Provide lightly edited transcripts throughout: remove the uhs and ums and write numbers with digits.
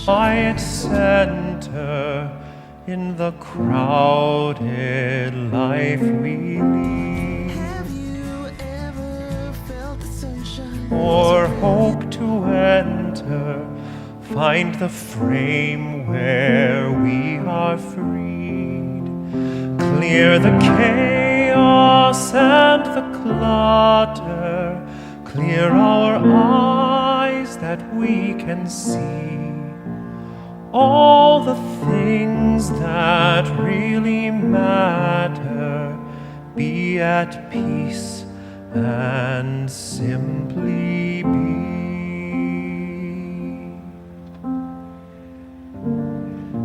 quiet center in the crowded life we lead. Have you ever felt the sunshine? Or hope to enter, find the frame where we are freed. Clear the chaos and the clutter, clear our eyes that we can see all the things that really matter. Be at peace and simply be.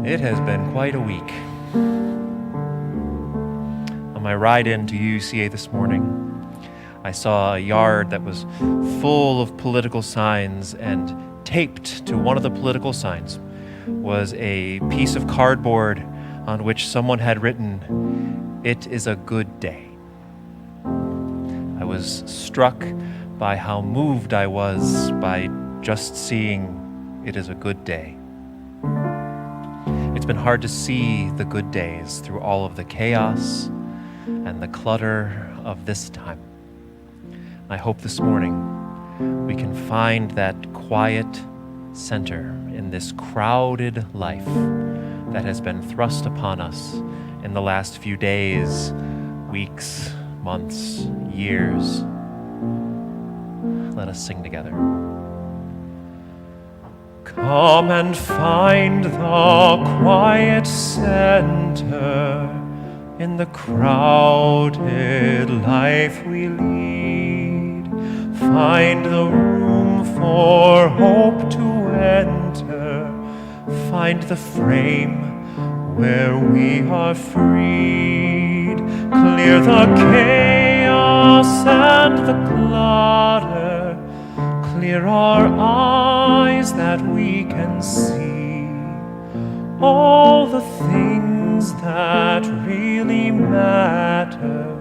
It has been quite a week. On my ride into UUCA this morning, I saw a yard that was full of political signs, and taped to one of the political signs was a piece of cardboard on which someone had written, "It is a good day." I was struck by how moved I was by just seeing "It is a good day." It's been hard to see the good days through all of the chaos and the clutter of this time. I hope this morning we can find that quiet center in this crowded life that has been thrust upon us in the last few days, weeks, months, years. Let us sing together. Come and find the quiet center in the crowded life we lead. Find the room for hope to enter. Find the frame where we are freed. Clear the chaos and the clutter. Clear our eyes that we can see all the things that really matter.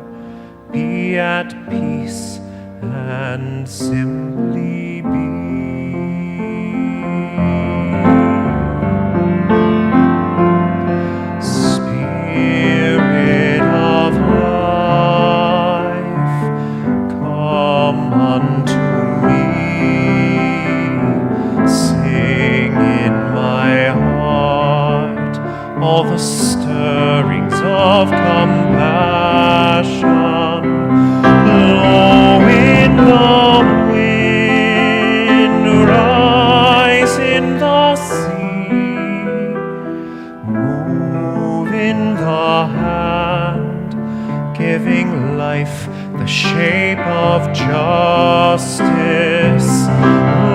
Be at peace and simply be. Spirit of life, come unto me. Sing in my heart all the stirrings of compassion. Blow in the wind, rise in the sea, move in the hand, giving life the shape of justice.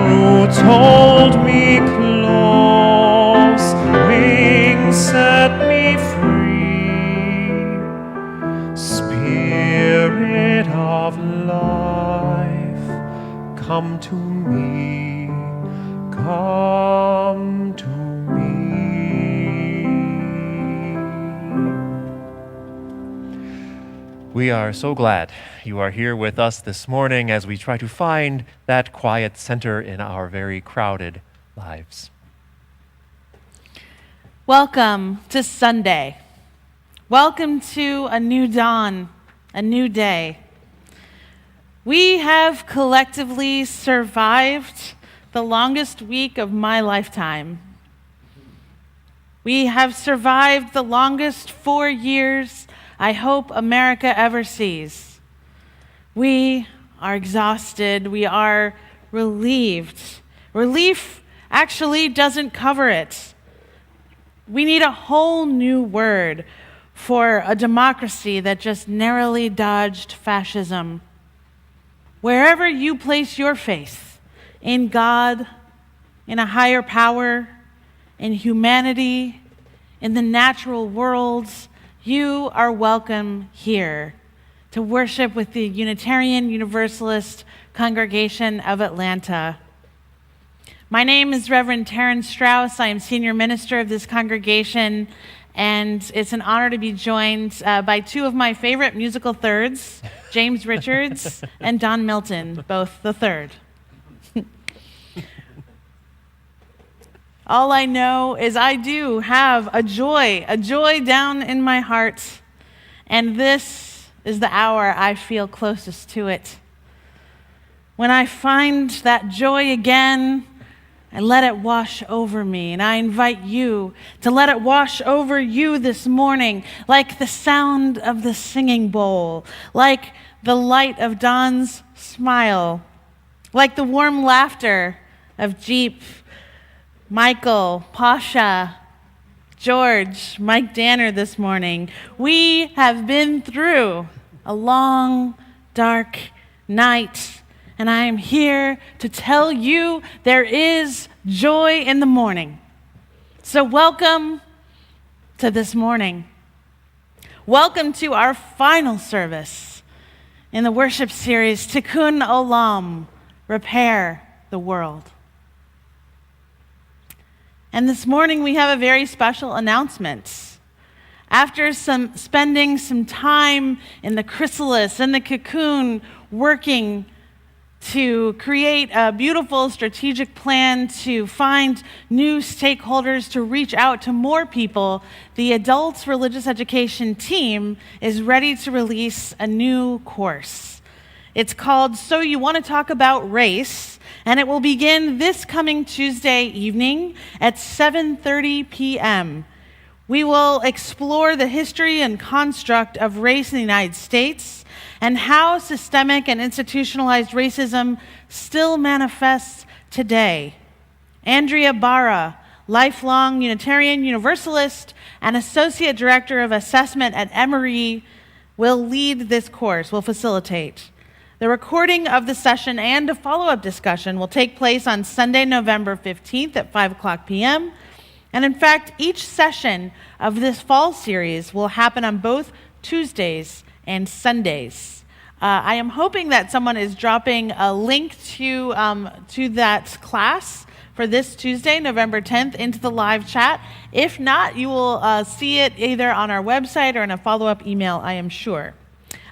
Roots hold me close, wings set me free. Spirit of life, come to me, come to me. We are so glad you are here with us this morning as we try to find that quiet center in our very crowded lives. Welcome to Sunday. Welcome to a new dawn, a new day. We have collectively survived the longest week of my lifetime. We have survived the longest 4 years I hope America ever sees. We are exhausted. We are relieved. Relief actually doesn't cover it. We need a whole new word for a democracy that just narrowly dodged fascism. Wherever you place your faith, in God, in a higher power, in humanity, in the natural worlds, you are welcome here to worship with the Unitarian Universalist Congregation of Atlanta. My name is Reverend Taryn Strauss. I am senior minister of this congregation, and it's an honor to be joined by two of my favorite musical thirds, James Richards and Don Milton, both the third. All I know is I do have a joy down in my heart. And this is the hour I feel closest to it. When I find that joy again, I let it wash over me, and I invite you to let it wash over you this morning, like the sound of the singing bowl, like the light of Dawn's smile, like the warm laughter of Jeep, Michael, Pasha, George, Mike Danner this morning. We have been through a long, dark night, and I am here to tell you there is joy in the morning. So welcome to this morning. Welcome to our final service in the worship series, Tikkun Olam, Repair the World. And this morning we have a very special announcement. After spending some time in the chrysalis and the cocoon working to create a beautiful strategic plan to find new stakeholders to reach out to more people, the Adult Religious Education team is ready to release a new course. It's called So You Want to Talk About Race, and it will begin this coming Tuesday evening at 7:30 p.m. We will explore the history and construct of race in the United States and how systemic and institutionalized racism still manifests today. Andrea Barra, lifelong Unitarian Universalist and Associate Director of Assessment at Emory, will lead this course, will facilitate. The recording of the session and a follow-up discussion will take place on Sunday, November 15th at 5 o'clock p.m. And in fact, each session of this fall series will happen on both Tuesdays and Sundays. I am hoping that someone is dropping a link to that class for this Tuesday, November 10th, into the live chat. If not, you will see it either on our website or in a follow-up email, I am sure.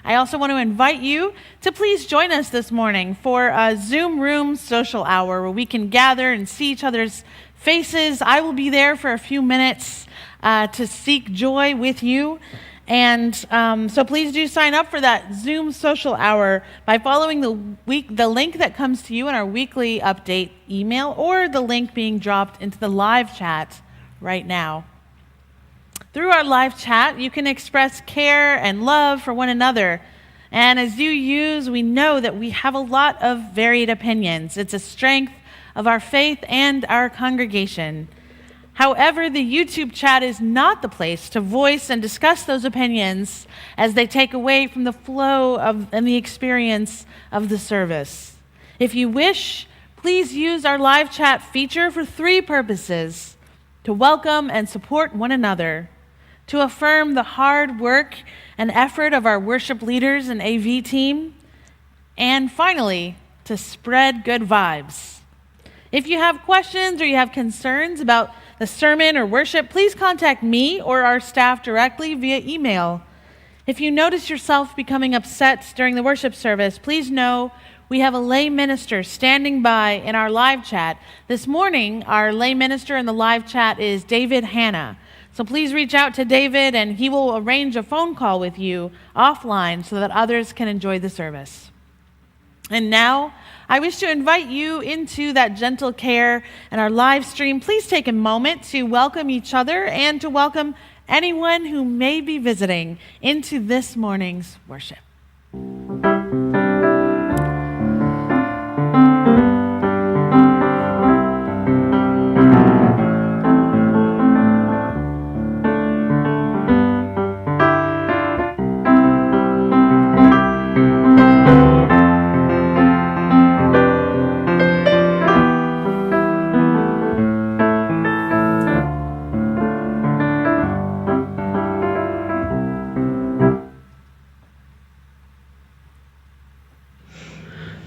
I also want to invite you to please join us this morning for a Zoom Room social hour where we can gather and see each other's faces. I will be there for a few minutes to seek joy with you. And so please do sign up for that Zoom social hour by following the link that comes to you in our weekly update email or the link being dropped into the live chat right now. Through our live chat, you can express care and love for one another. And as you use, we know that we have a lot of varied opinions. It's a strength of our faith and our congregation. However, the YouTube chat is not the place to voice and discuss those opinions as they take away from the flow and the experience of the service. If you wish, please use our live chat feature for three purposes: to welcome and support one another, to affirm the hard work and effort of our worship leaders and AV team, and finally, to spread good vibes. If you have questions or you have concerns about the sermon or worship, please contact me or our staff directly via email. If you notice yourself becoming upset during the worship service, please know we have a lay minister standing by in our live chat. This morning, our lay minister in the live chat is David Hanna. So please reach out to David and he will arrange a phone call with you offline so that others can enjoy the service. And now, I wish to invite you into that gentle care and our live stream. Please take a moment to welcome each other and to welcome anyone who may be visiting into this morning's worship.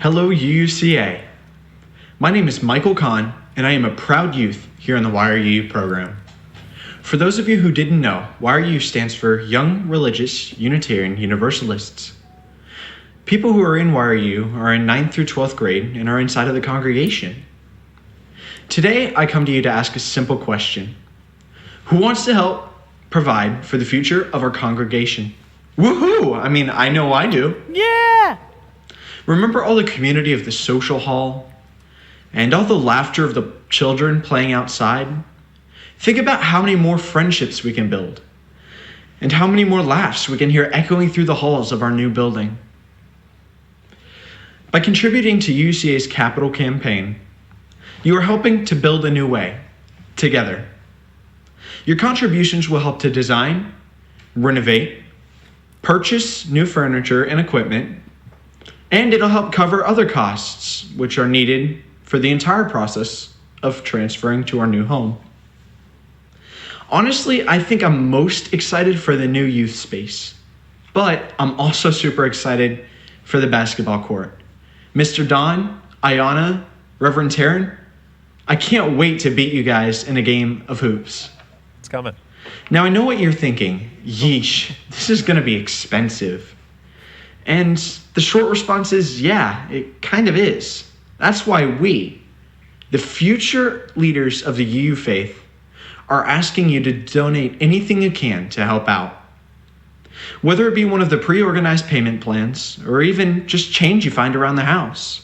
Hello UUCA. My name is Michael Kahn, and I am a proud youth here in the YRU program. For those of you who didn't know, YRU stands for Young Religious Unitarian Universalists. People who are in YRU are in 9th through 12th grade and are inside of the congregation. Today, I come to you to ask a simple question. Who wants to help provide for the future of our congregation? Woohoo! I know I do. Yeah! Remember all the community of the social hall? And all the laughter of the children playing outside? Think about how many more friendships we can build. And how many more laughs we can hear echoing through the halls of our new building. By contributing to UUCA's capital campaign, you are helping to build a new way, together. Your contributions will help to design, renovate, purchase new furniture and equipment, and it'll help cover other costs which are needed for the entire process of transferring to our new home. Honestly, I think I'm most excited for the new youth space, but I'm also super excited for the basketball court. Mr. Don, Ayana, Reverend Taryn, I can't wait to beat you guys in a game of hoops. It's coming. Now I know what you're thinking. Yeesh, this is gonna be expensive. And the short response is, yeah, it kind of is. That's why we, the future leaders of the UU faith, are asking you to donate anything you can to help out. Whether it be one of the pre-organized payment plans, or even just change you find around the house.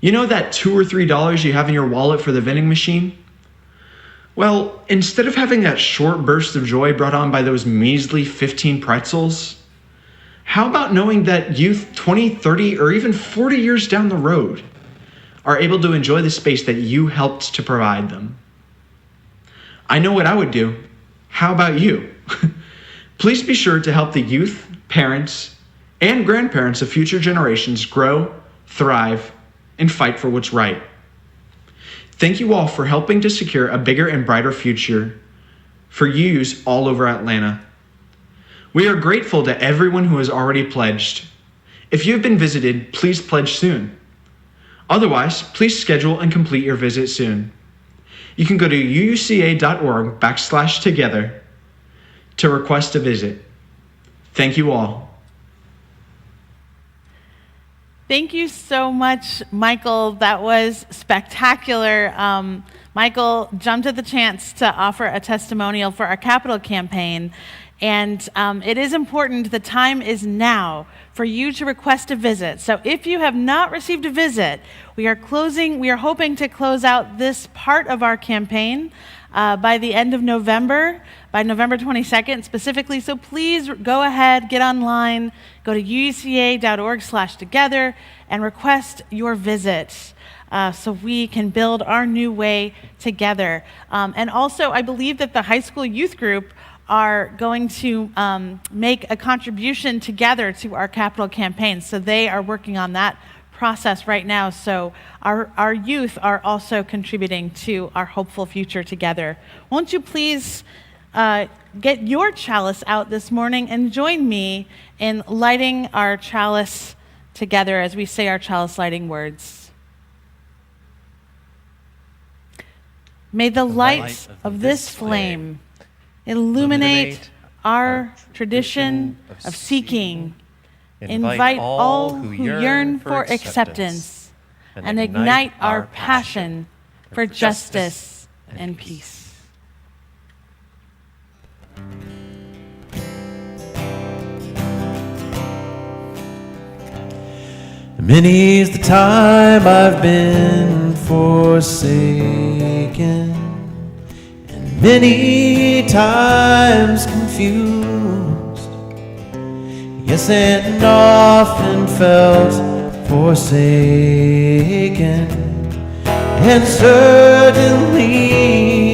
You know that $2 or $3 you have in your wallet for the vending machine? Well, instead of having that short burst of joy brought on by those measly 15 pretzels, how about knowing that youth 20, 30, or even 40 years down the road are able to enjoy the space that you helped to provide them? I know what I would do. How about you? Please be sure to help the youth, parents, and grandparents of future generations grow, thrive, and fight for what's right. Thank you all for helping to secure a bigger and brighter future for UUs all over Atlanta. We are grateful to everyone who has already pledged. If you have been visited, please pledge soon. Otherwise, please schedule and complete your visit soon. You can go to uuca.org/together to request a visit. Thank you all. Thank you so much, Michael. That was spectacular. Michael jumped at the chance to offer a testimonial for our capital campaign. And it is important, the time is now for you to request a visit. So if you have not received a visit, we are hoping to close out this part of our campaign by the end of November, by November 22nd specifically. So please go ahead, get online, go to uuca.org/together and request your visit so we can build our new way together. And also, I believe that the high school youth group are going to make a contribution together to our capital campaign. So they are working on that process right now. So our youth are also contributing to our hopeful future together. Won't you please get your chalice out this morning and join me in lighting our chalice together as we say our chalice lighting words. May the light of this flame illuminate our tradition of seeking, invite all who yearn for acceptance, and ignite our passion for justice and peace. Many's the time I've been forsaken, and many times confused. Yes, and often felt forsaken, and certainly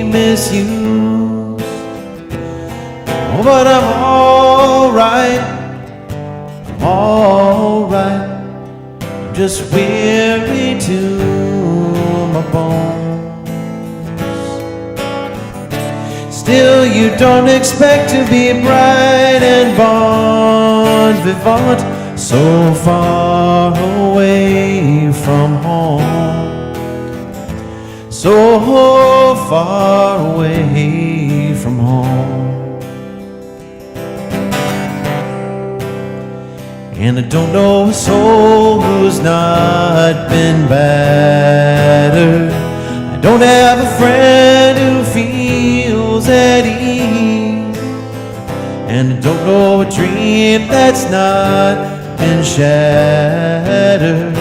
misused. Oh, but I'm alright, I'm alright. Just weary to my bones. Still, you don't expect to be bright and bon vivant, so far away from home, so far away from home. And I don't know a soul who's not been battered. I Don't have a friend who feels at ease, and I don't know a dream that's not been shattered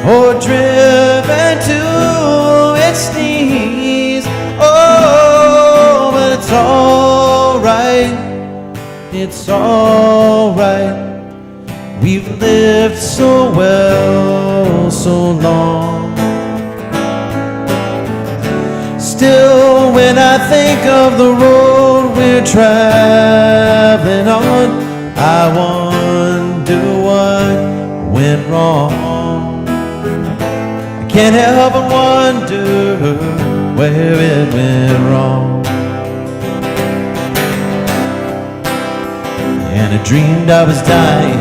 or driven to its knees. Oh, but it's alright, it's alright. We've lived so well so long. Still, when I think of the road we're traveling on, I wonder what went wrong. I can't help but wonder where it went wrong. And I dreamed I was dying,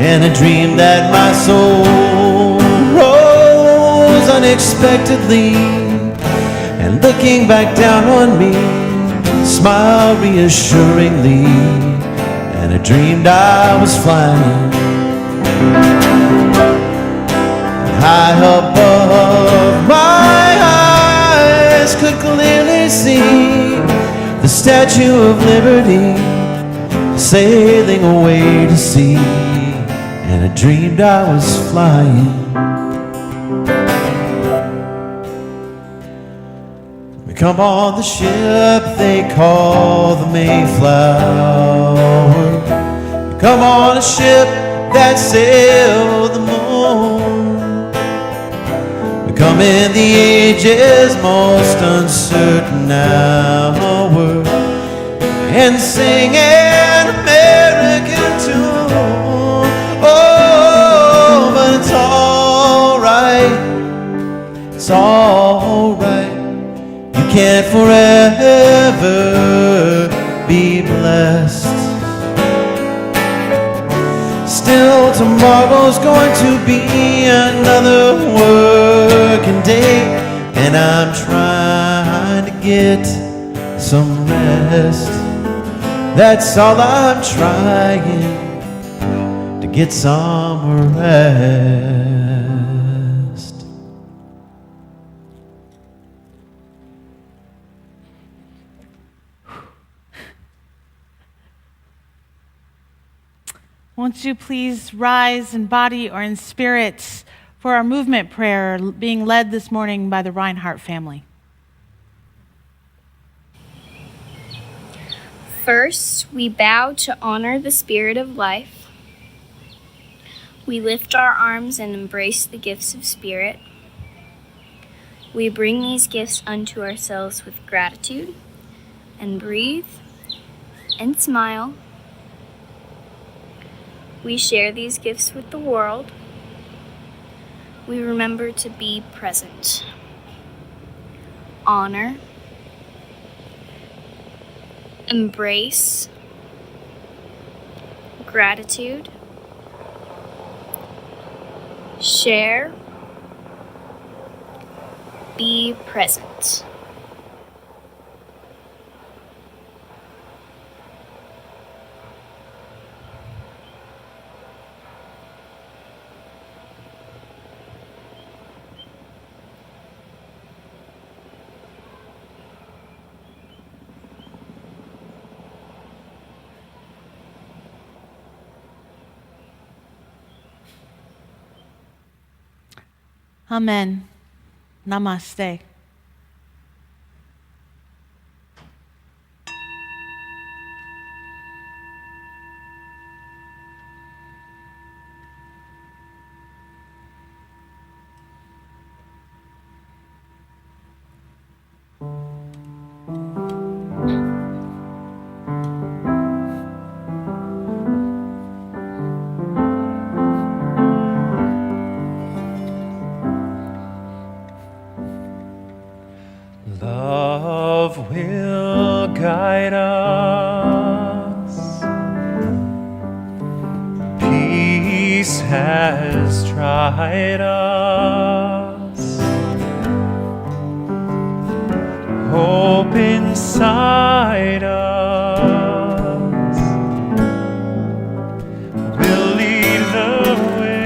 and I dreamed that my soul rose unexpectedly, and looking back down on me, smiled reassuringly. And I dreamed I was flying high above. My eyes could clearly see the Statue of Liberty sailing away to sea. And I dreamed I was flying. We come on the ship they call the Mayflower. We come on a ship that sailed the moon. We come in the age's most uncertain hour and sing an American tune. Oh, but it's alright, it's alright. You can't forever be blessed. Still, tomorrow's going to be another working day, and I'm trying to get some rest. That's all I'm trying, to get some rest. Won't you please rise in body or in spirit for our movement prayer being led this morning by the Reinhardt family? First, we bow to honor the spirit of life. We lift our arms and embrace the gifts of spirit. We bring these gifts unto ourselves with gratitude and breathe and smile. We share these gifts with the world. We remember to be present. Honor. Embrace. Gratitude. Share. Be present. Amen. Namaste. Love will guide us. Peace has tried us. Hope inside us will lead the way.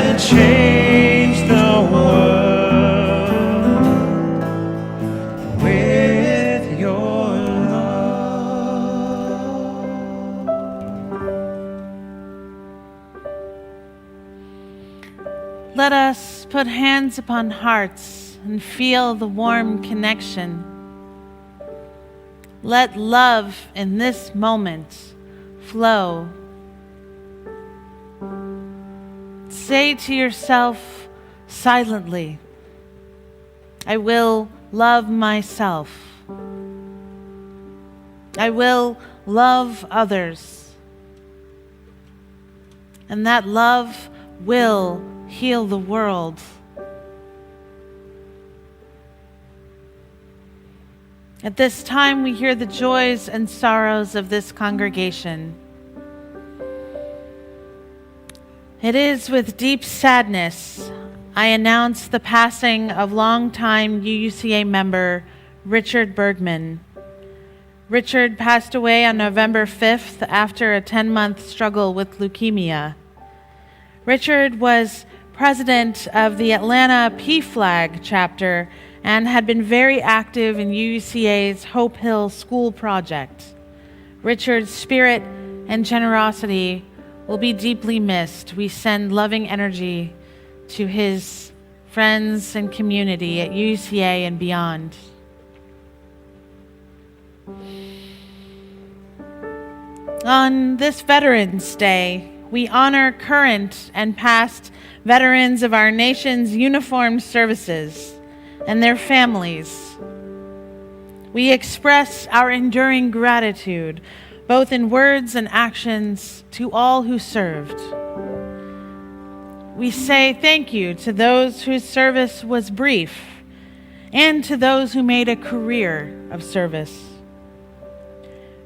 and change the world with your love. Let us put hands upon hearts and feel the warm connection. Let love in this moment flow. Say to yourself silently, I will love myself. I will love others. And that love will heal the world. At this time, we hear the joys and sorrows of this congregation. It is with deep sadness I announce the passing of longtime UUCA member Richard Bergman. Richard passed away on November 5th after a 10-month struggle with leukemia. Richard was president of the Atlanta PFLAG chapter and had been very active in UUCA's Hope Hill School project. Richard's spirit and generosity will be deeply missed. We send loving energy to his friends and community at UUCA and beyond. On this Veterans Day, we honor current and past veterans of our nation's uniformed services and their families. We express our enduring gratitude, both in words and actions, to all who served. We say thank you to those whose service was brief and to those who made a career of service.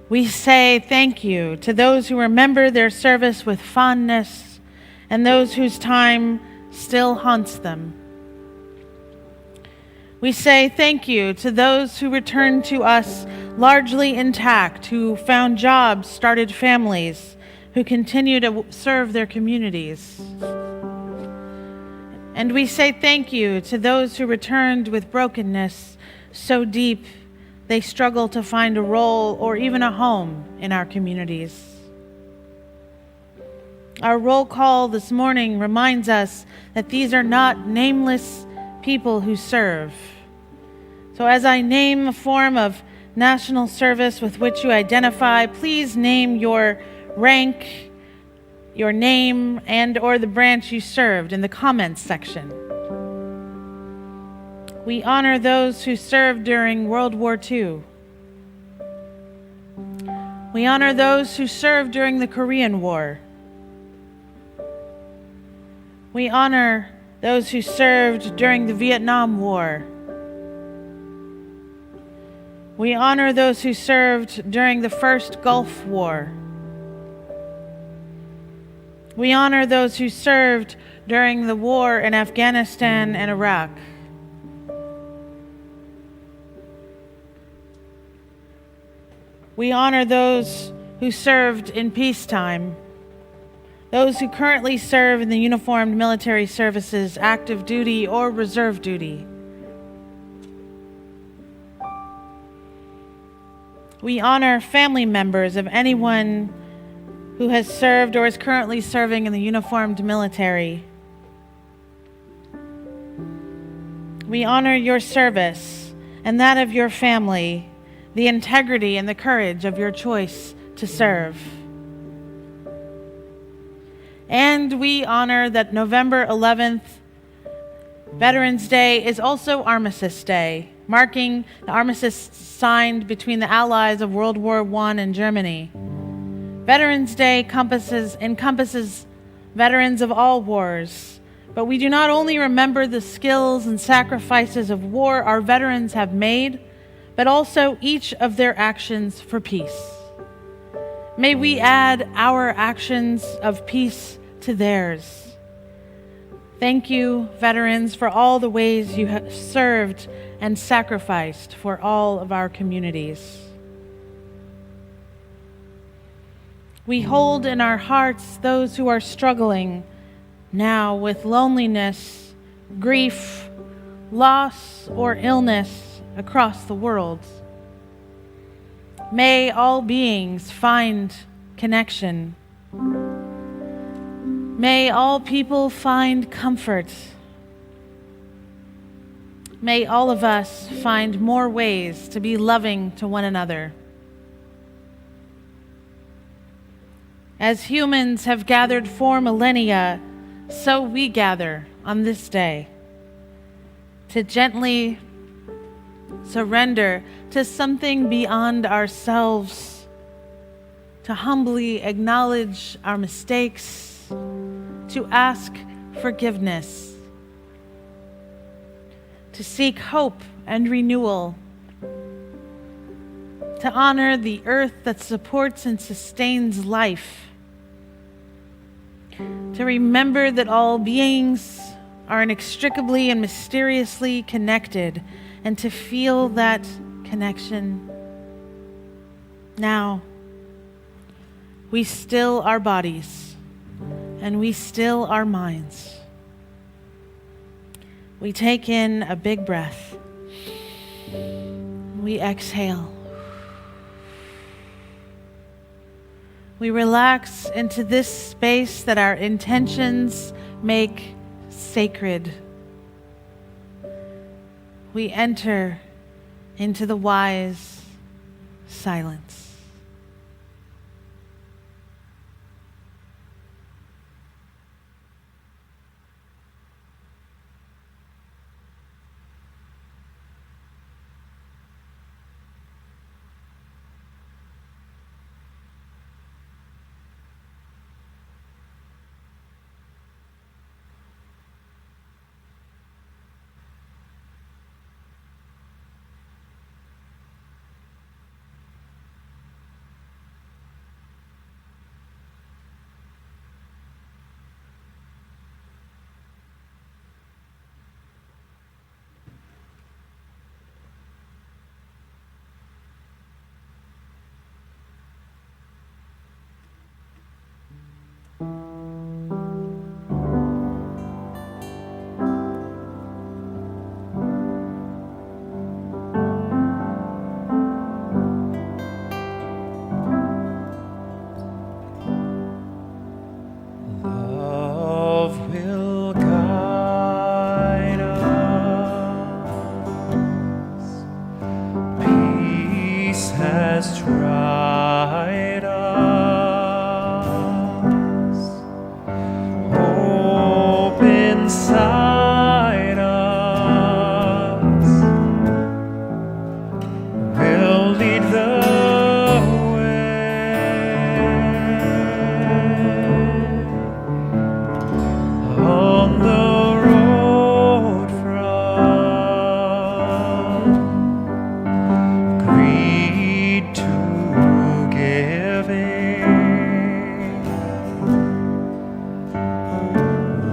We say thank you to those who remember their service with fondness and those whose time still haunts them. We say thank you to those who returned to us largely intact, who found jobs, started families, who continue to serve their communities. And we say thank you to those who returned with brokenness so deep they struggle to find a role or even a home in our communities. Our roll call this morning reminds us that these are not nameless people who serve. So as I name a form of national service with which you identify, please name your rank, your name, and or the branch you served in the comments section. We honor those who served during World War II. We honor those who served during the Korean War. We honor those who served during the Vietnam War. We honor those who served during the First Gulf War. We honor those who served during the war in Afghanistan and Iraq. We honor those who served in peacetime, those who currently serve in the uniformed military services, active duty or reserve duty. We honor family members of anyone who has served or is currently serving in the uniformed military. We honor your service and that of your family, the integrity and the courage of your choice to serve. And we honor that November 11th, Veterans Day, is also Armistice Day, marking the armistice signed between the Allies of World War I and Germany. Veterans Day encompasses veterans of all wars, but we do not only remember the skills and sacrifices of war our veterans have made, but also each of their actions for peace. May we add our actions of peace to theirs. Thank you, veterans, for all the ways you have served and sacrificed for all of our communities. We hold in our hearts those who are struggling now with loneliness, grief, loss, or illness across the world. May all beings find connection. May all people find comfort. May all of us find more ways to be loving to one another. As humans have gathered for millennia, so we gather on this day to gently surrender to something beyond ourselves, to humbly acknowledge our mistakes, to ask forgiveness, to seek hope and renewal, to honor the earth that supports and sustains life, to remember that all beings are inextricably and mysteriously connected, and to feel that connection now. We still our bodies, and we still our minds. We take in a big breath. We exhale. We relax into this space that our intentions make sacred. We enter into the wise silence. Love will guide us. Peace has tried us. Hope inside us will lead the on the road from greed to giving.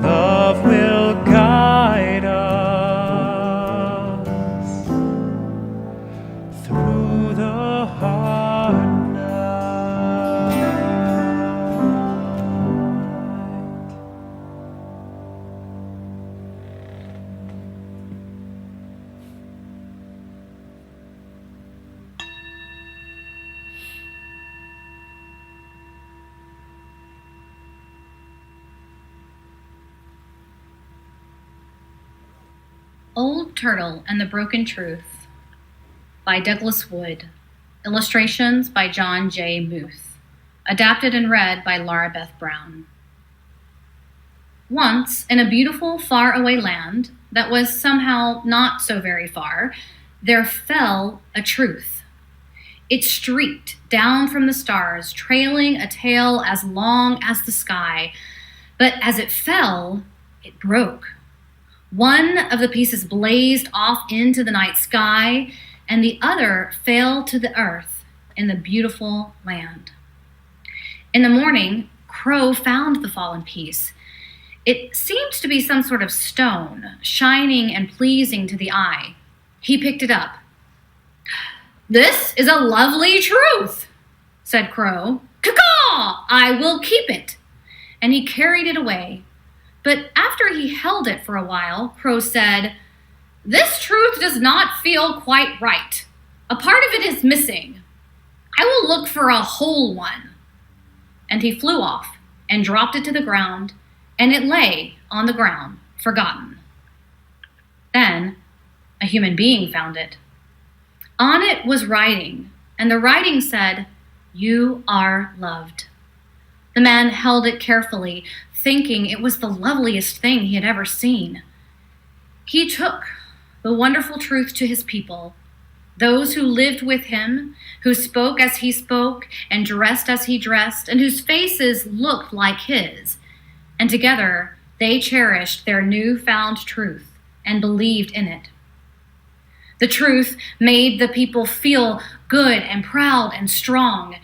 Love will guide us through the hard night. Old Turtle and the Broken Truth by Douglas Wood. Illustrations by John J. Muth. Adapted and read by Laura Beth Brown. Once, in a beautiful, far-away land that was somehow not so very far, there fell a truth. It streaked down from the stars, trailing a tail as long as the sky. But as it fell, it broke. One of the pieces blazed off into the night sky, and the other fell to the earth in the beautiful land. In the morning, Crow found the fallen piece. It seemed to be some sort of stone, shining and pleasing to the eye. He picked it up. "This is a lovely truth," said Crow. "Caw-caw! I will keep it." And he carried it away But after he held it for a while, Crow said, "This truth does not feel quite right. A part of it is missing. I will look for a whole one." And he flew off and dropped it to the ground, and it lay on the ground, forgotten. Then a human being found it. On it was writing, and the writing said, "You are loved." The man held it carefully, thinking it was the loveliest thing he had ever seen. He took the wonderful truth to his people, those who lived with him, who spoke as he spoke and dressed as he dressed, and whose faces looked like his. And together they cherished their newfound truth and believed in it. The truth made the people feel good and proud and strong,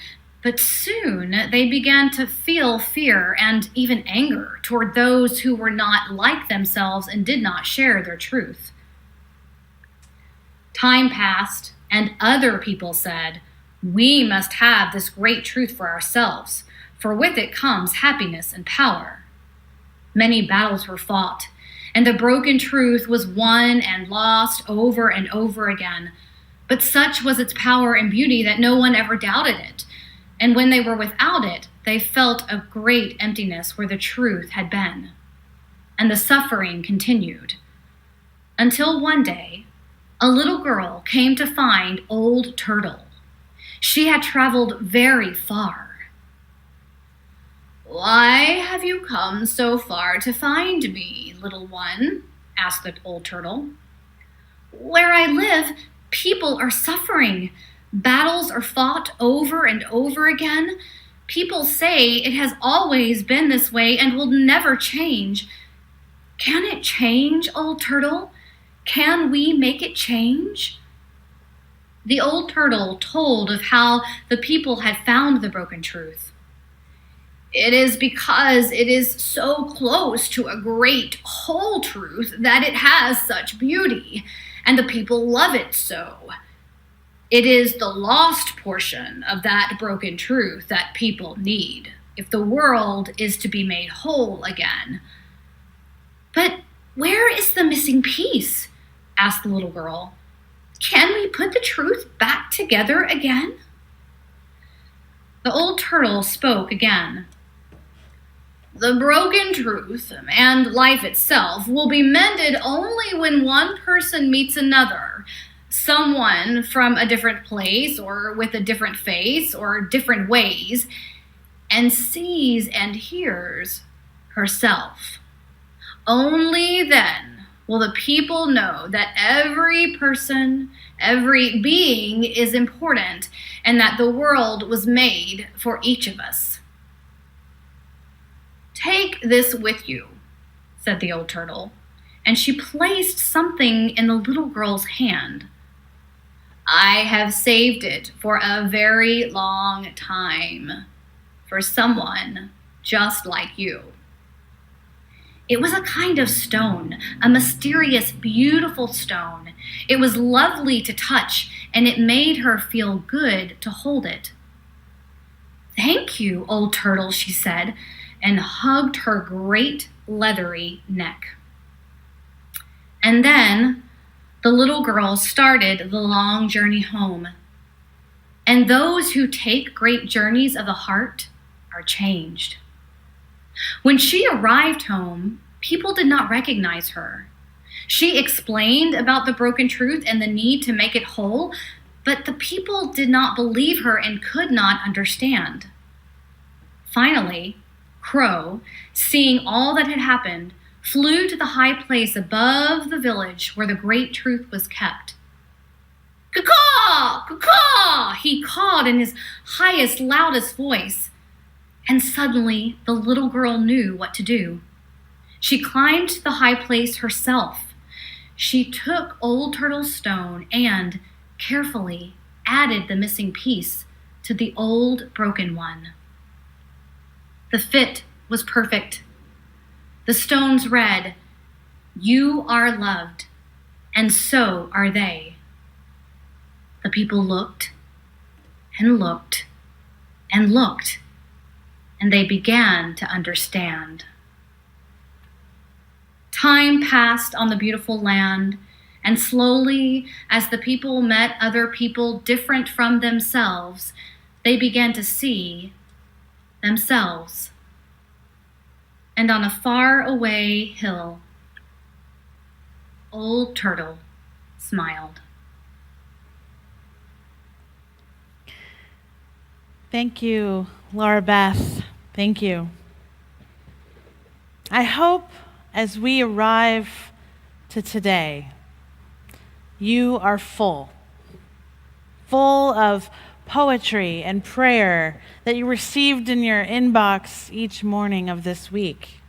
but soon they began to feel fear and even anger toward those who were not like themselves and did not share their truth. Time passed, and other people said, "We must have this great truth for ourselves, for with it comes happiness and power." Many battles were fought, and the broken truth was won and lost over and over again. But such was its power and beauty that no one ever doubted it. And when they were without it, they felt a great emptiness where the truth had been. And the suffering continued. Until one day, a little girl came to find Old Turtle. She had traveled very far. "Why have you come so far to find me, little one?" asked the Old Turtle. "Where I live, people are suffering. Battles are fought over and over again. People say it has always been this way and will never change. Can it change, Old Turtle? Can we make it change?" The Old Turtle told of how the people had found the broken truth. "It is because it is so close to a great whole truth that it has such beauty, and the people love it so. It is the lost portion of that broken truth that people need if the world is to be made whole again." "But where is the missing piece?" asked the little girl. "Can we put the truth back together again?" The Old Turtle spoke again. "The broken truth and life itself will be mended only when one person meets another, someone from a different place or with a different face or different ways, and sees and hears herself. Only then will the people know that every person, every being is important and that the world was made for each of us." "Take this with you," said the Old Turtle, and she placed something in the little girl's hand. "I have saved it for a very long time, for someone just like you." It was a kind of stone, a mysterious, beautiful stone. It was lovely to touch, and it made her feel good to hold it. "Thank you, Old Turtle," she said, and hugged her great leathery neck. And then the little girl started the long journey home. And those who take great journeys of the heart are changed. When she arrived home, people did not recognize her. She explained about the broken truth and the need to make it whole, but the people did not believe her and could not understand. Finally, Crow, seeing all that had happened, flew to the high place above the village where the great truth was kept. "Caw-caw! Caw-caw!" he called in his highest, loudest voice. And suddenly the little girl knew what to do. She climbed to the high place herself. She took Old Turtle's stone and, carefully, added the missing piece to the old broken one. The fit was perfect. The stones read, "You are loved, and so are they." The people looked and looked and looked, and they began to understand. Time passed on the beautiful land, and slowly, as the people met other people different from themselves, they began to see themselves. And on a far-away hill, Old Turtle smiled. Thank you, Laura Beth. Thank you. I hope as we arrive to today, you are full of poetry and prayer that you received in your inbox each morning of this week.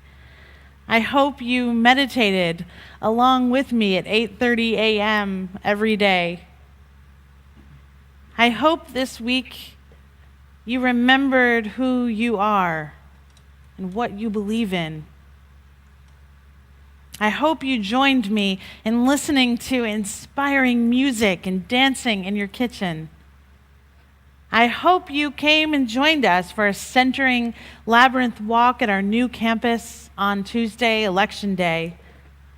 I hope you meditated along with me at 8:30 a.m. every day. I hope this week you remembered who you are and what you believe in. I hope you joined me in listening to inspiring music and dancing in your kitchen. I hope you came and joined us for a centering labyrinth walk at our new campus on Tuesday, Election Day.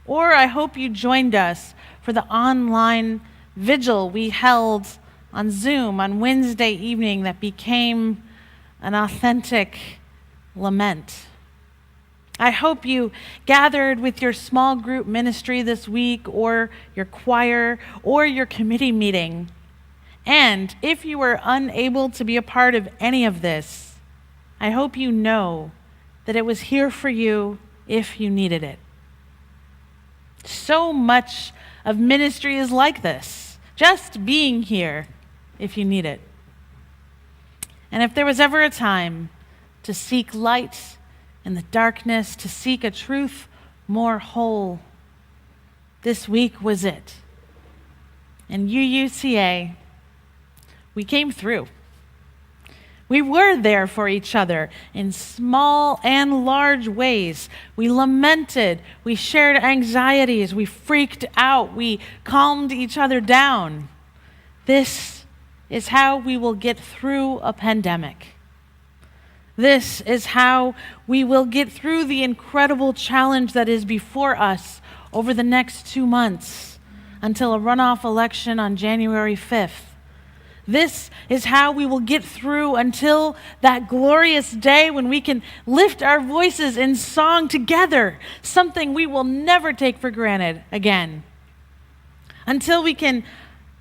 Or I hope you joined us for the online vigil we held on Zoom on Wednesday evening that became an authentic lament. I hope you gathered with your small group ministry this week, or your choir, or your committee meeting. And if you were unable to be a part of any of this, I hope you know that it was here for you if you needed it. So much of ministry is like this, just being here if you need it. And if there was ever a time to seek light in the darkness, to seek a truth more whole, this week was it. In UUCA, we came through. We were there for each other in small and large ways. We lamented, we shared anxieties, we freaked out, we calmed each other down. This is how we will get through a pandemic. This is how we will get through the incredible challenge that is before us over the next 2 months until a runoff election on January 5th. This is how we will get through until that glorious day when we can lift our voices in song together, something we will never take for granted again. Until we can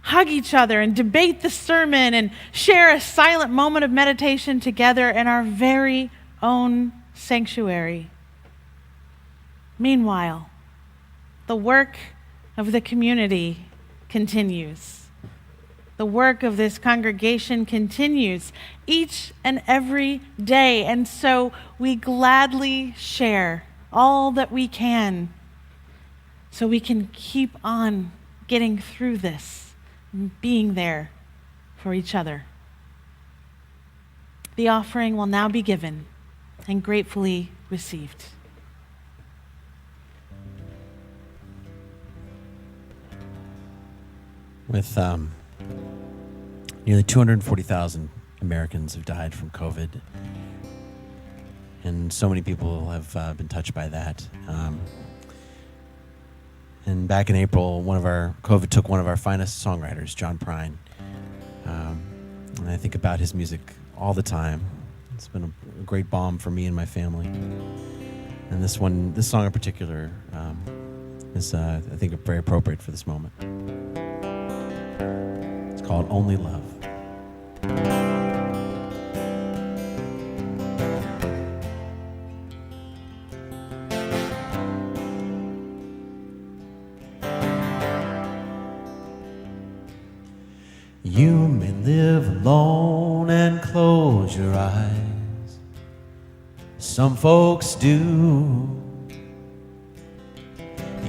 hug each other and debate the sermon and share a silent moment of meditation together in our very own sanctuary. Meanwhile, the work of the community continues. The work of this congregation continues each and every day, and so we gladly share all that we can so we can keep on getting through this and being there for each other. The offering will now be given and gratefully received. With nearly 240,000 Americans have died from COVID, and so many people have been touched by that. And back in April, COVID took one of our finest songwriters, John Prine. And I think about his music all the time. It's been a great balm for me and my family. And this song in particular, is, I think, very appropriate for this moment. It's called Only Love. You may live alone and close your eyes. Some folks do.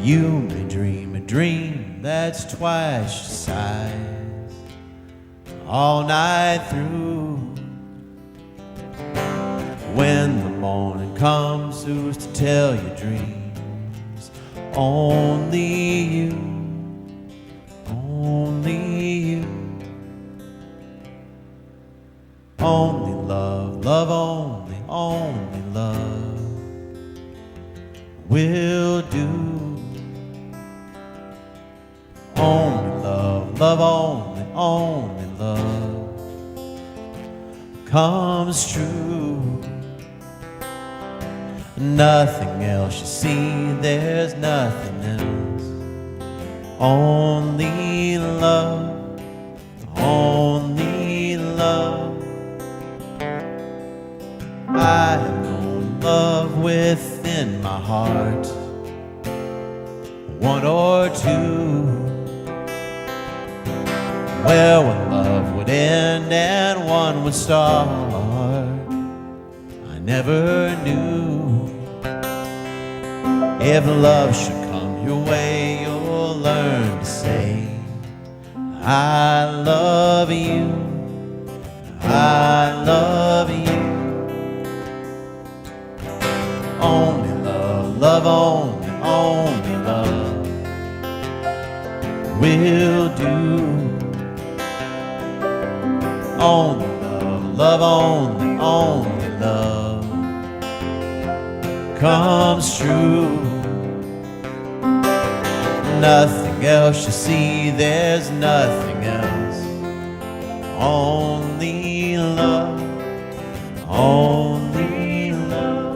You may dream a dream that's twice your size all night through. When the morning comes, who's to tell your dreams? Only you, only you. Only love, love only, only love. will do. Only love, love only love comes true. Nothing else you see, there's nothing else. Only love, only love. I have known love within my heart, one or two, where one love would end and one would start. I never knew. If love should come your way, you'll learn to say, I love you, I love you. Only love, love only love will do. Only love, love only love comes true. Nothing else you see, there's nothing else. Only love, only love.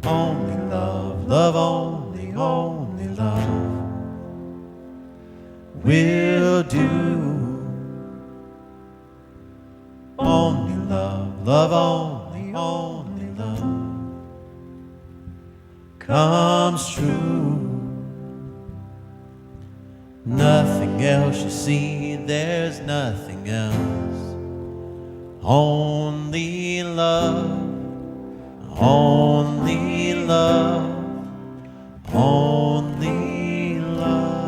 Only love, love only love will do. Only love, love only love comes true. Nothing else you see, there's nothing else. Only love, only love, only love.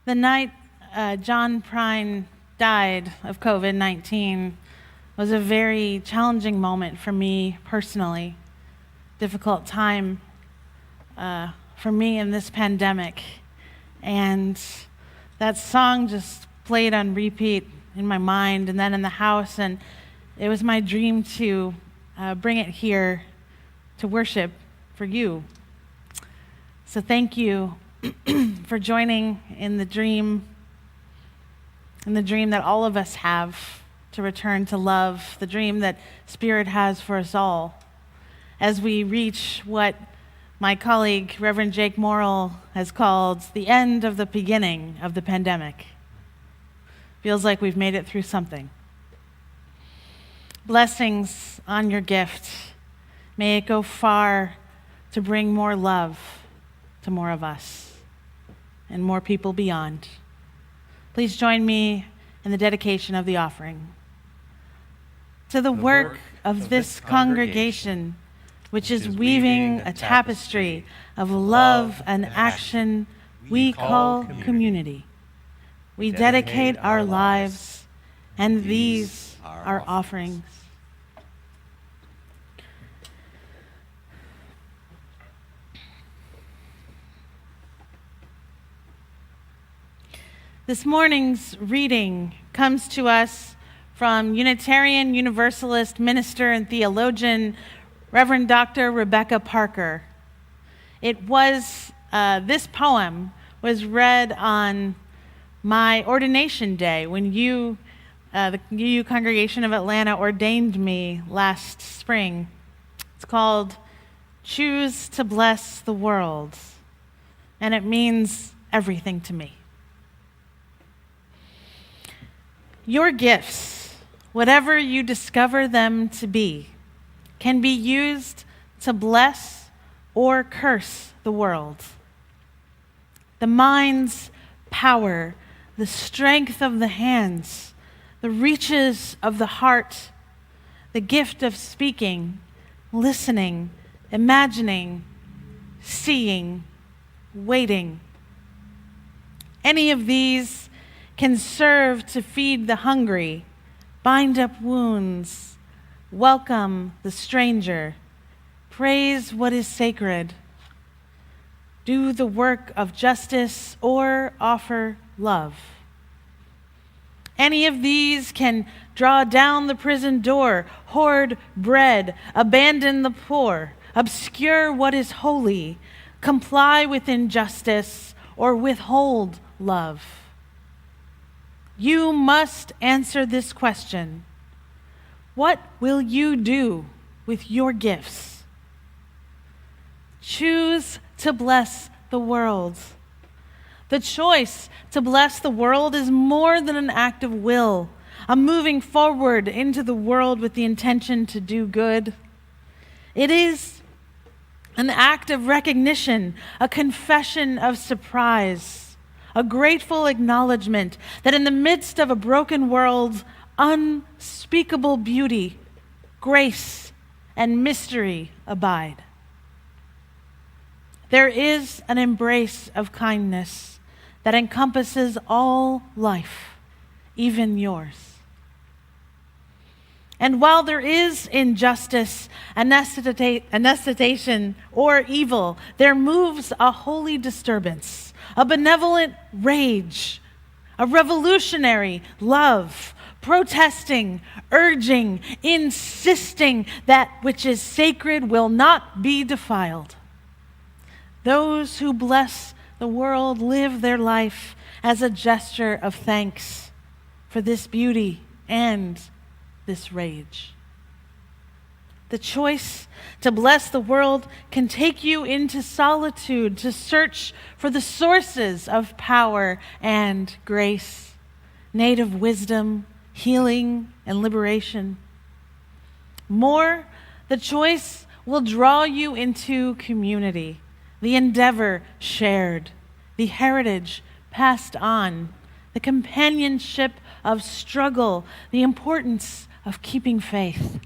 The night John Prine died of COVID-19 was a very challenging moment for me personally. Difficult time for me in this pandemic. And that song just played on repeat in my mind and then in the house. And it was my dream to bring it here to worship for you. So thank you for joining in the dream that all of us have to return to love, the dream that Spirit has for us all. As we reach what my colleague, Reverend Jake Morrill, has called the end of the beginning of the pandemic. Feels like we've made it through something. Blessings on your gift. May it go far to bring more love to more of us and more people beyond. Please join me in the dedication of the offering. To the work of this congregation, which is weaving a tapestry of love and action we call community. We dedicate our lives, and these are offerings. This morning's reading comes to us from Unitarian Universalist minister and theologian Reverend Dr. Rebecca Parker. This poem was read on my ordination day when the UU congregation of Atlanta ordained me last spring. It's called Choose to Bless the World, and it means everything to me. Your gifts, whatever you discover them to be, can be used to bless or curse the world. the mind's power, the strength of the hands, the reaches of the heart, the gift of speaking, listening, imagining, seeing, waiting. Any of these can serve to feed the hungry, bind up wounds, welcome the stranger, praise what is sacred, do the work of justice, or offer love. Any of these can draw down the prison door, hoard bread, abandon the poor, obscure what is holy, comply with injustice, or withhold love. You must answer this question: what will you do with your gifts? Choose to bless the world. The choice to bless the world is more than an act of will, a moving forward into the world with the intention to do good. It is an act of recognition, a confession of surprise, a grateful acknowledgement that in the midst of a broken world, unspeakable beauty, grace, and mystery abide. There is an embrace of kindness that encompasses all life, even yours. And while there is injustice, anesthetization, or evil, there moves a holy disturbance, a benevolent rage, a revolutionary love, protesting, urging, insisting that which is sacred will not be defiled. Those who bless the world live their life as a gesture of thanks for this beauty and this rage. The choice to bless the world can take you into solitude to search for the sources of power and grace, native wisdom, healing, and liberation. More, the choice will draw you into community, the endeavor shared, the heritage passed on, the companionship of struggle, the importance of keeping faith,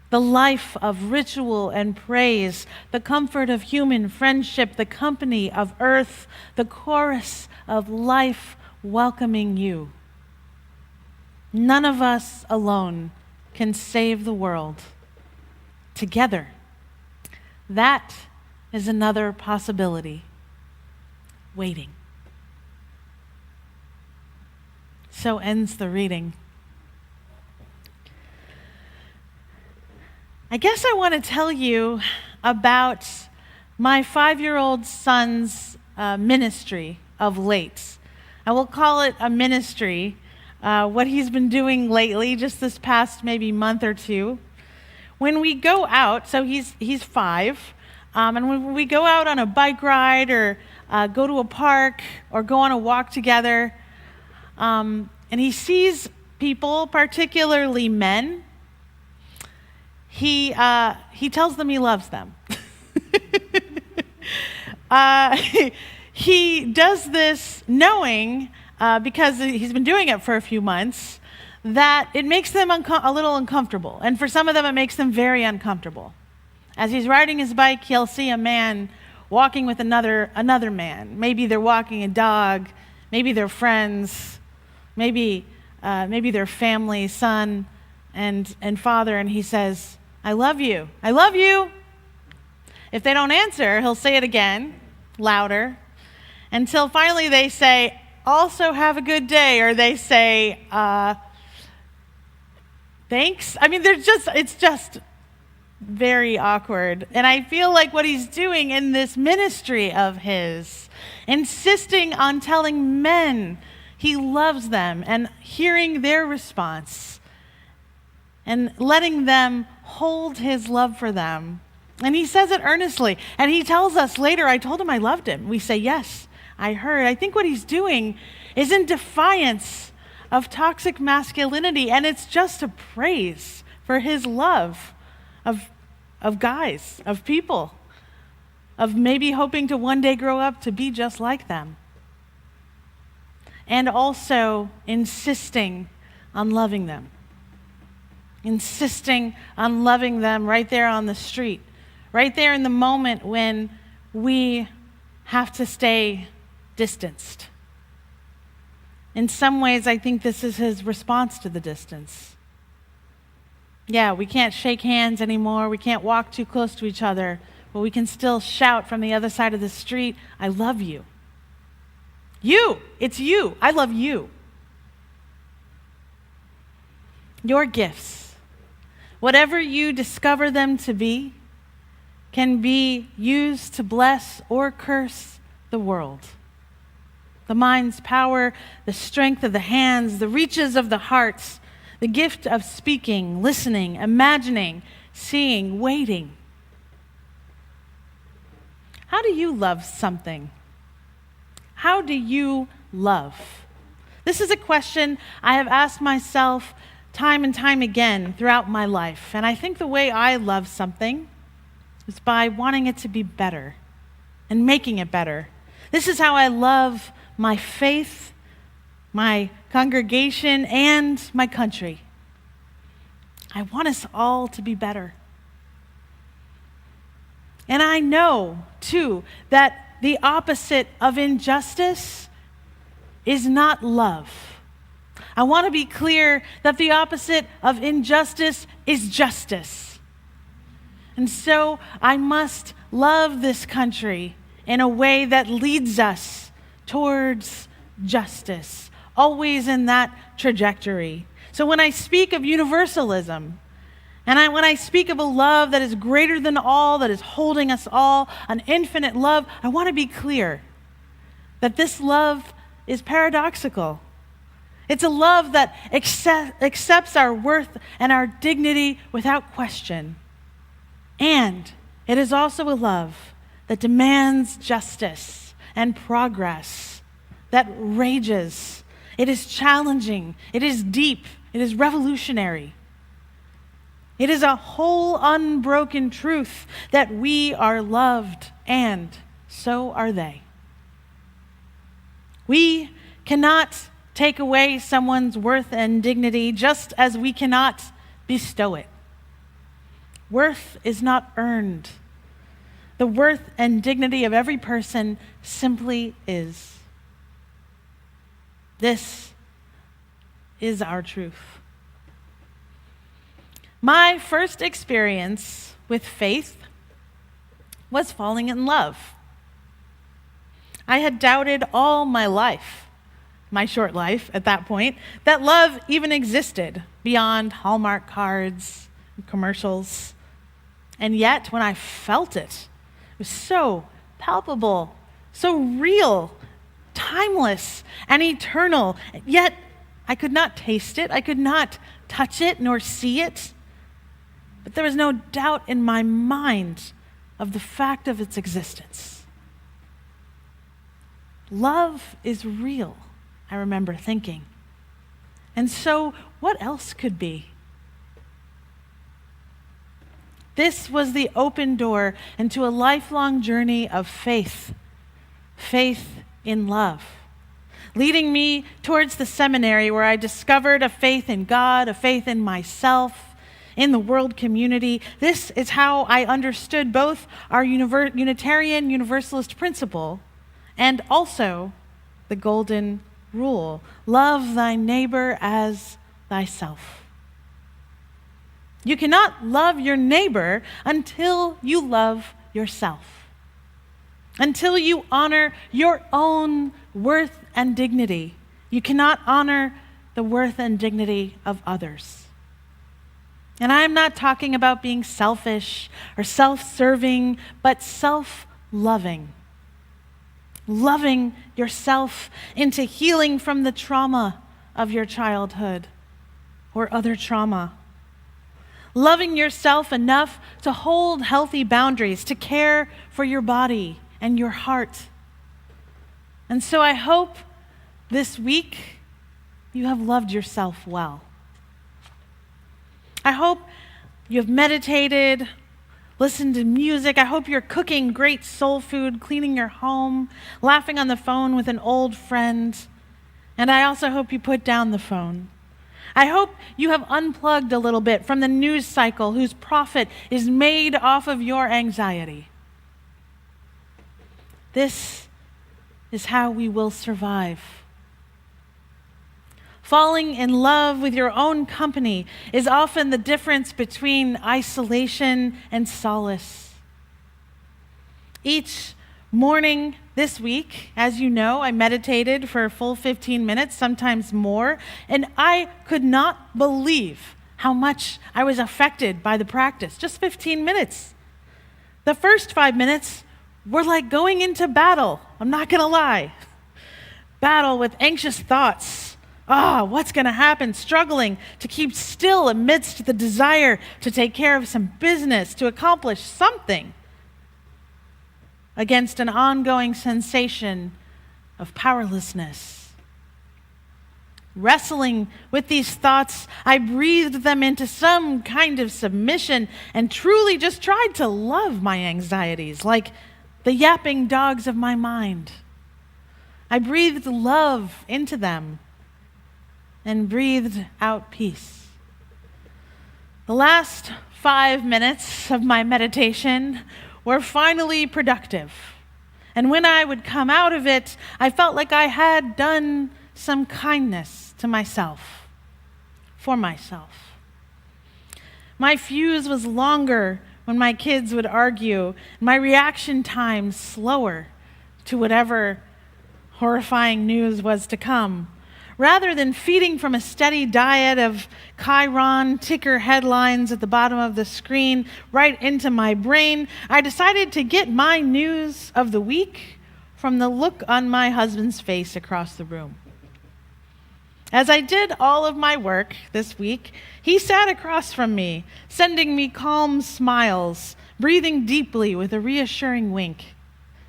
the life of ritual and praise, the comfort of human friendship, the company of earth, the chorus of life welcoming you. None of us alone can save the world. Together, that is another possibility, waiting. So ends the reading. I guess I want to tell you about my 5-year-old son's ministry of late. I will call it a ministry, what he's been doing lately, just this past maybe month or two. When we go out, so he's 5, and when we go out on a bike ride or go to a park or go on a walk together, and he sees people, particularly men, he tells them he loves them. He does this knowing, because he's been doing it for a few months, that it makes them a little uncomfortable. And for some of them, it makes them very uncomfortable. As he's riding his bike, he'll see a man walking with another man. Maybe they're walking a dog. Maybe they're friends. Maybe their family, son and father. And he says, "I love you. I love you." If they don't answer, he'll say it again, louder, until finally they say, "Also have a good day," or they say, "Thanks." I mean, it's just very awkward. And I feel like what he's doing in this ministry of his, insisting on telling men he loves them and hearing their response and letting them hold his love for them. And he says it earnestly. And he tells us later, "I told him I loved him." We say, "Yes, I heard." I think what he's doing is in defiance of toxic masculinity, and it's just a praise for his love of guys, of people, of maybe hoping to one day grow up to be just like them. And also insisting on loving them. Insisting on loving them right there on the street, right there in the moment when we have to stay distanced. In some ways, I think this is his response to the distance. Yeah, we can't shake hands anymore, we can't walk too close to each other, but we can still shout from the other side of the street, I love you. You, it's you, I love you. Your gifts, whatever you discover them to be, can be used to bless or curse the world. The mind's power, the strength of the hands, the reaches of the hearts, the gift of speaking, listening, imagining, seeing, waiting. How do you love something? How do you love? This is a question I have asked myself time and time again throughout my life. And I think the way I love something is by wanting it to be better and making it better. This is how I love my faith, my congregation, and my country. I want us all to be better. And I know, too, that the opposite of injustice is not love. I want to be clear that the opposite of injustice is justice. And so I must love this country in a way that leads us towards justice, always in that trajectory. So when I speak of universalism, and when I speak of a love that is greater than all, that is holding us all, an infinite love, I want to be clear that this love is paradoxical. It's a love that accepts our worth and our dignity without question. And it is also a love that demands justice and progress, that rages. It is challenging. It is deep. It is revolutionary. It is a whole unbroken truth that we are loved, and so are they. We cannot take away someone's worth and dignity just as we cannot bestow it. Worth is not earned. The worth and dignity of every person simply is. This is our truth. My first experience with faith was falling in love. I had doubted all my life, my short life at that point, that love even existed beyond Hallmark cards and commercials. And yet, when I felt it, it was so palpable, so real, timeless, and eternal. Yet, I could not taste it, I could not touch it, nor see it. But there was no doubt in my mind of the fact of its existence. Love is real, I remember thinking. And so, what else could be? This was the open door into a lifelong journey of faith in love, leading me towards the seminary where I discovered a faith in God, a faith in myself, in the world community. This is how I understood both our Unitarian Universalist principle and also the golden rule: love thy neighbor as thyself. You cannot love your neighbor until you love yourself, until you honor your own worth and dignity. You cannot honor the worth and dignity of others. And I'm not talking about being selfish or self-serving, but self-loving. Loving yourself into healing from the trauma of your childhood or other trauma. Loving yourself enough to hold healthy boundaries, to care for your body and your heart. And so I hope this week you have loved yourself well. I hope you have meditated, listen to music. I hope you're cooking great soul food, cleaning your home, laughing on the phone with an old friend. And I also hope you put down the phone. I hope you have unplugged a little bit from the news cycle whose profit is made off of your anxiety. This is how we will survive. Falling in love with your own company is often the difference between isolation and solace. Each morning this week, as you know, I meditated for a full 15 minutes, sometimes more, and I could not believe how much I was affected by the practice. Just 15 minutes. The first 5 minutes were like going into battle. I'm not going to lie. Battle with anxious thoughts. What's going to happen? Struggling to keep still amidst the desire to take care of some business, to accomplish something, against an ongoing sensation of powerlessness. Wrestling with these thoughts, I breathed them into some kind of submission and truly just tried to love my anxieties like the yapping dogs of my mind. I breathed love into them and breathed out peace. The last 5 minutes of my meditation were finally productive. And when I would come out of it, I felt like I had done some kindness to myself, for myself. My fuse was longer when my kids would argue, my reaction time slower to whatever horrifying news was to come. Rather than feeding from a steady diet of Chiron ticker headlines at the bottom of the screen right into my brain, I decided to get my news of the week from the look on my husband's face across the room. As I did all of my work this week, he sat across from me, sending me calm smiles, breathing deeply with a reassuring wink.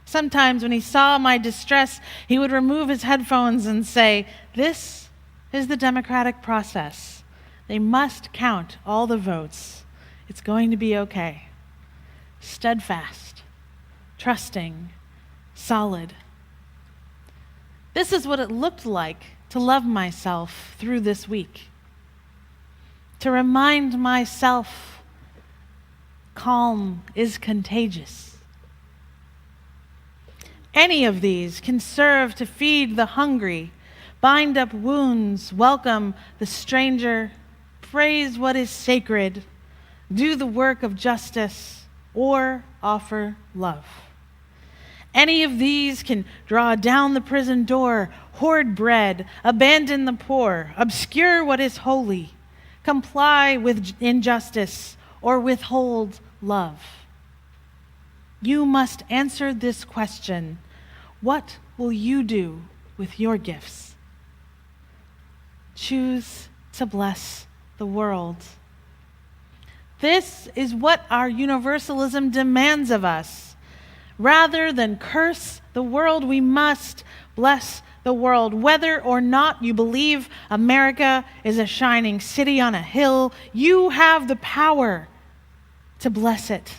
Sometimes when he saw my distress, he would remove his headphones and say, "This is the democratic process. They must count all the votes. It's going to be okay." Steadfast, trusting, solid. This is what it looked like to love myself through this week. To remind myself, calm is contagious. Any of these can serve to feed the hungry, bind up wounds, welcome the stranger, praise what is sacred, do the work of justice, or offer love. Any of these can draw down the prison door, hoard bread, abandon the poor, obscure what is holy, comply with injustice, or withhold love. You must answer this question: what will you do with your gifts? Choose to bless the world. This is what our universalism demands of us. Rather than curse the world, we must bless the world. Whether or not you believe America is a shining city on a hill, you have the power to bless it.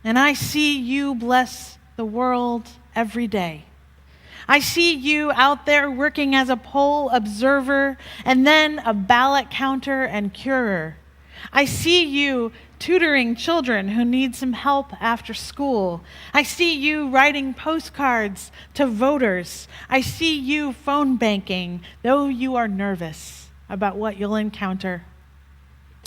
And I see you bless the world every day. I see you out there working as a poll observer and then a ballot counter and curer. I see you tutoring children who need some help after school. I see you writing postcards to voters. I see you phone banking, though you are nervous about what you'll encounter.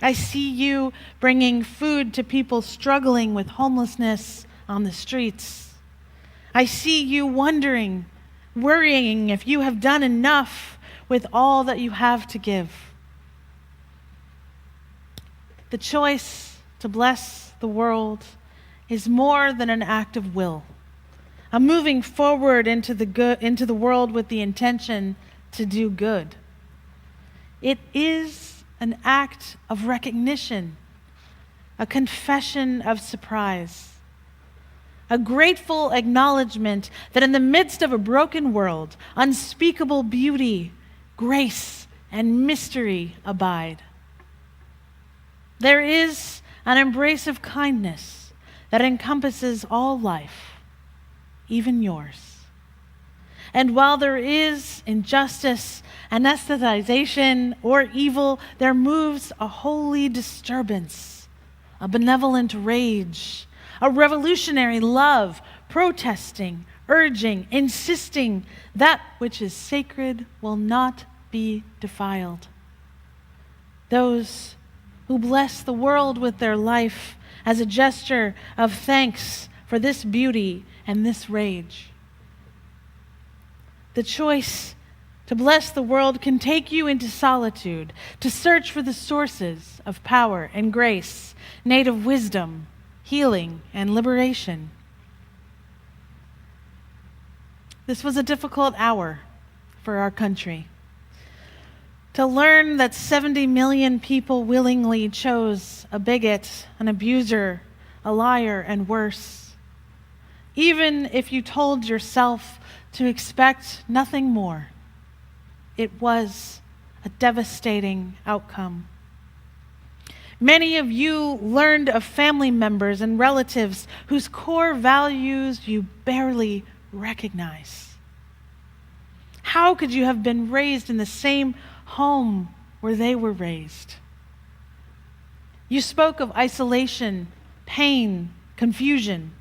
I see you bringing food to people struggling with homelessness on the streets. I see you wondering, worrying if you have done enough with all that you have to give. The choice to bless the world is more than an act of will, a moving forward into the world with the intention to do good. It is an act of recognition, a confession of surprise, a grateful acknowledgement that in the midst of a broken world, unspeakable beauty, grace, and mystery abide. There is an embrace of kindness that encompasses all life, even yours. And while there is injustice, anesthetization, or evil, there moves a holy disturbance, a benevolent rage, a revolutionary love, protesting, urging, insisting that which is sacred will not be defiled. Those who bless the world with their life as a gesture of thanks for this beauty and this rage. The choice to bless the world can take you into solitude, to search for the sources of power and grace, native wisdom, healing, and liberation. This was a difficult hour for our country. To learn that 70 million people willingly chose a bigot, an abuser, a liar, and worse. Even if you told yourself to expect nothing more, it was a devastating outcome. Many of you learned of family members and relatives whose core values you barely recognize. How could you have been raised in the same home where they were raised? You spoke of isolation, pain, confusion.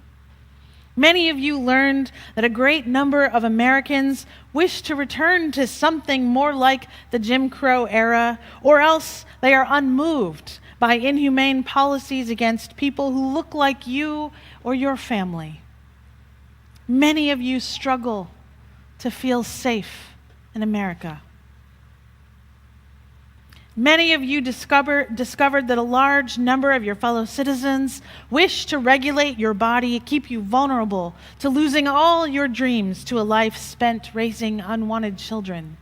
Many of you learned that a great number of Americans wish to return to something more like the Jim Crow era, or else they are unmoved by inhumane policies against people who look like you or your family. Many of you struggle to feel safe in America. Many of you discovered that a large number of your fellow citizens wish to regulate your body, keep you vulnerable to losing all your dreams to a life spent raising unwanted children.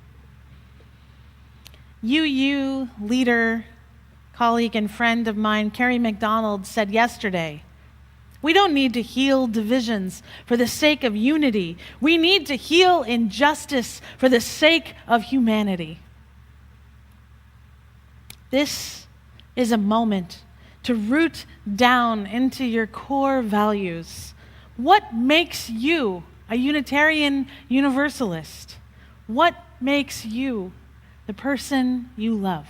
UU leader, colleague, and friend of mine, Carrie McDonald, said yesterday, "We don't need to heal divisions for the sake of unity. We need to heal injustice for the sake of humanity." This is a moment to root down into your core values. What makes you a Unitarian Universalist? What makes you the person you love?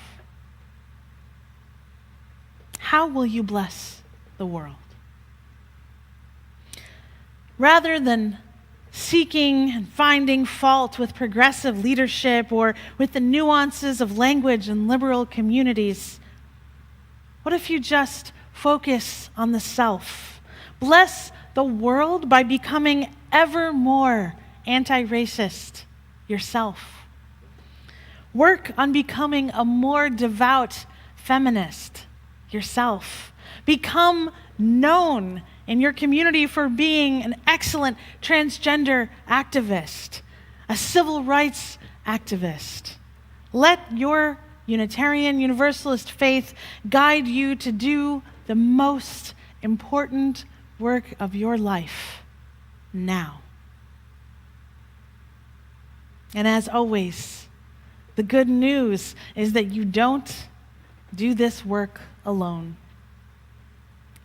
How will you bless the world? Rather than seeking and finding fault with progressive leadership or with the nuances of language and liberal communities, what if you just focus on the self? Bless the world by becoming ever more anti-racist yourself. Work on becoming a more devout feminist yourself. Become known in your community for being an excellent transgender activist, a civil rights activist. Let your Unitarian Universalist faith guide you to do the most important work of your life now. And as always, the good news is that you don't do this work alone.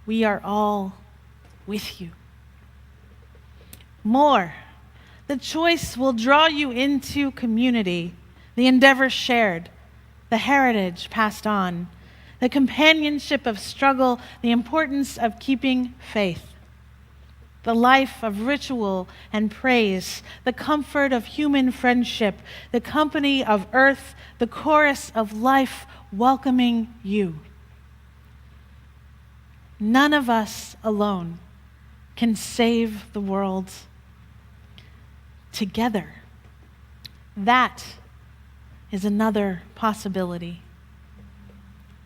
We are all with you. More, the choice will draw you into community, the endeavor shared, the heritage passed on, the companionship of struggle, the importance of keeping faith, the life of ritual and praise, the comfort of human friendship, the company of earth, the chorus of life welcoming you. None of us alone can save the world. Together, that is another possibility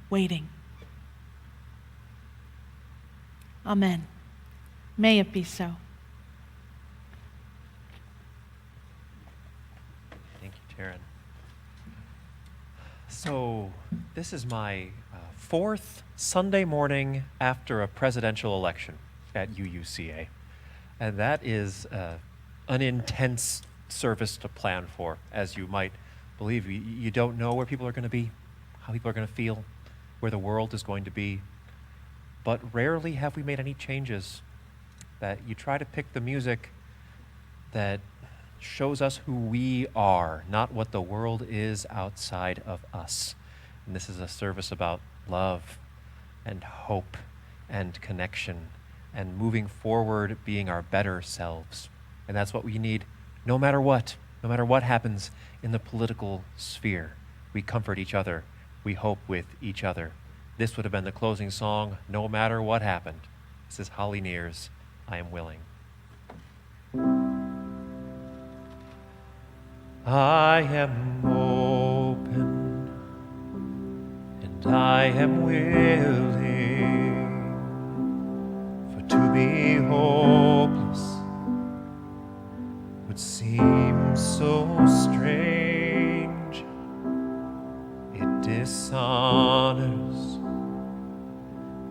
waiting. Amen. May it be so. Thank you, Taryn. So, this is my fourth Sunday morning after a presidential election at UUCA. And that is an intense service to plan for, as you might believe. You don't know where people are going to be, how people are going to feel, where the world is going to be. but rarely have we made any changes. That you try to pick the music that shows us who we are, not what the world is outside of us. And this is a service about love and hope and connection and moving forward, being our better selves. And that's what we need no matter what happens in the political sphere. We comfort each other. We hope with each other. This would have been the closing song, no matter what happened. This is Holly Near's I Am Willing. I am open and I am willing, for to be hopeless would seem so strange. It dishonors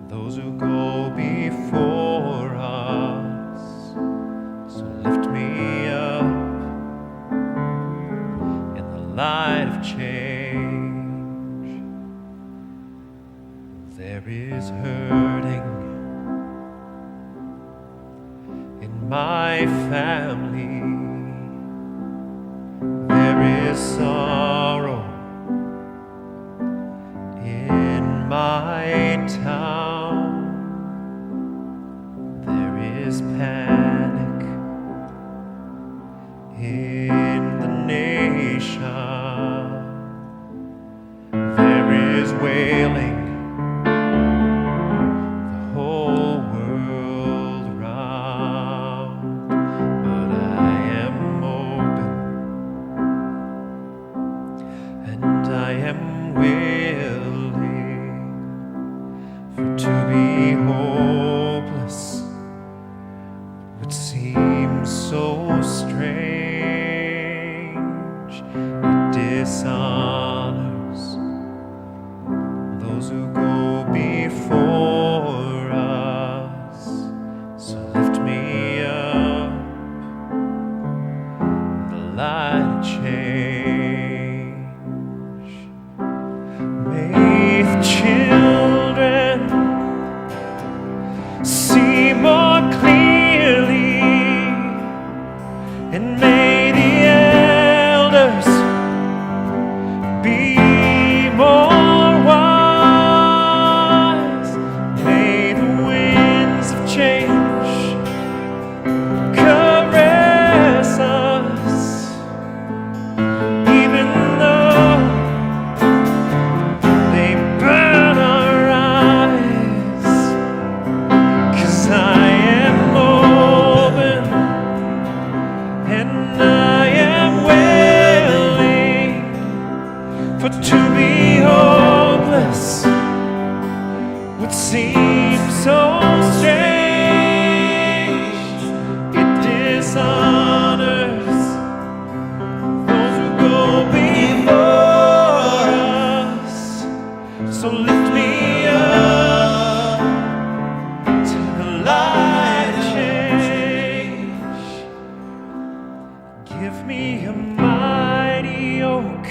those who go before us. So lift me up in the light of change. There is hurting in my family. There is sorrow in my town. There is panic in the nation. There is wailing the whole world around. But I am open and I am willing, for to be hopeless would seem so strange. It dishonors those who go before us. So lift me up in the light of change. May the children see more clearly, and may the elders be more wise. May the winds of change caress us, even though they burn our eyes. 'Cause I am open and I am willing, for to be hopeless would seem so strange. It dishonors those who go before us. So lift me up to the light of change. Give me a mighty oak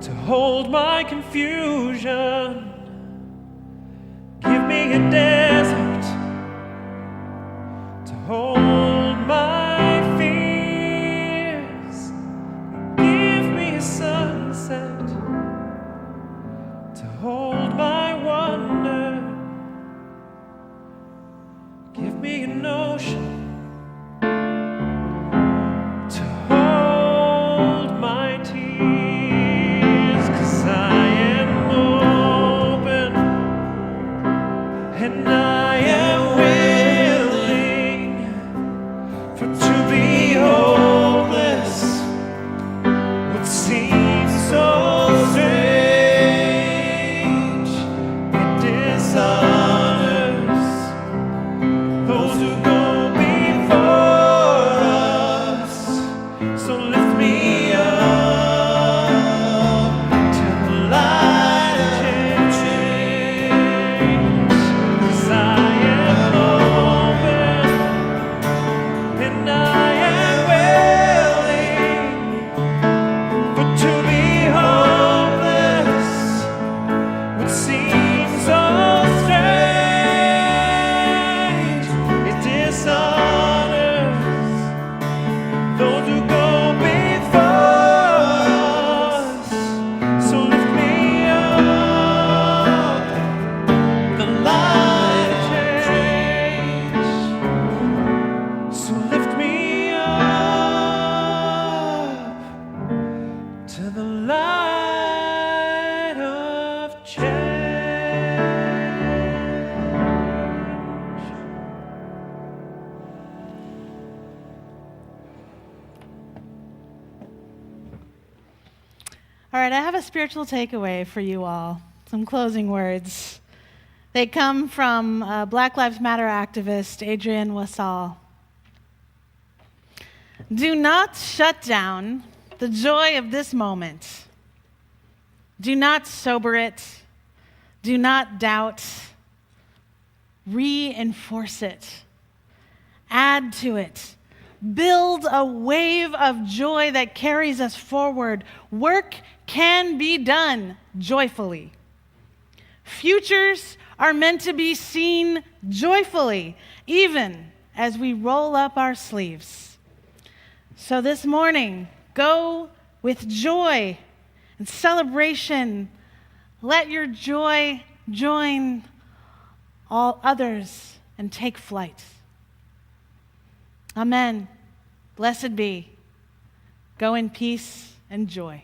to hold my confusion. Give me a desert to hold my fears. Give me a sunset to hold my wonder. Give me an ocean to hold my tears. 'Cause I am open and All right, I have a spiritual takeaway for you all, some closing words. They come from Black Lives Matter activist Adrienne Wassall. Do not shut down the joy of this moment. Do not sober it. Do not doubt. Reinforce it. Add to it. Build a wave of joy that carries us forward. Work can be done joyfully. Futures are meant to be seen joyfully, even as we roll up our sleeves. So this morning, go with joy and celebration. Let your joy join all others and take flight. Amen. Blessed be. Go in peace and joy.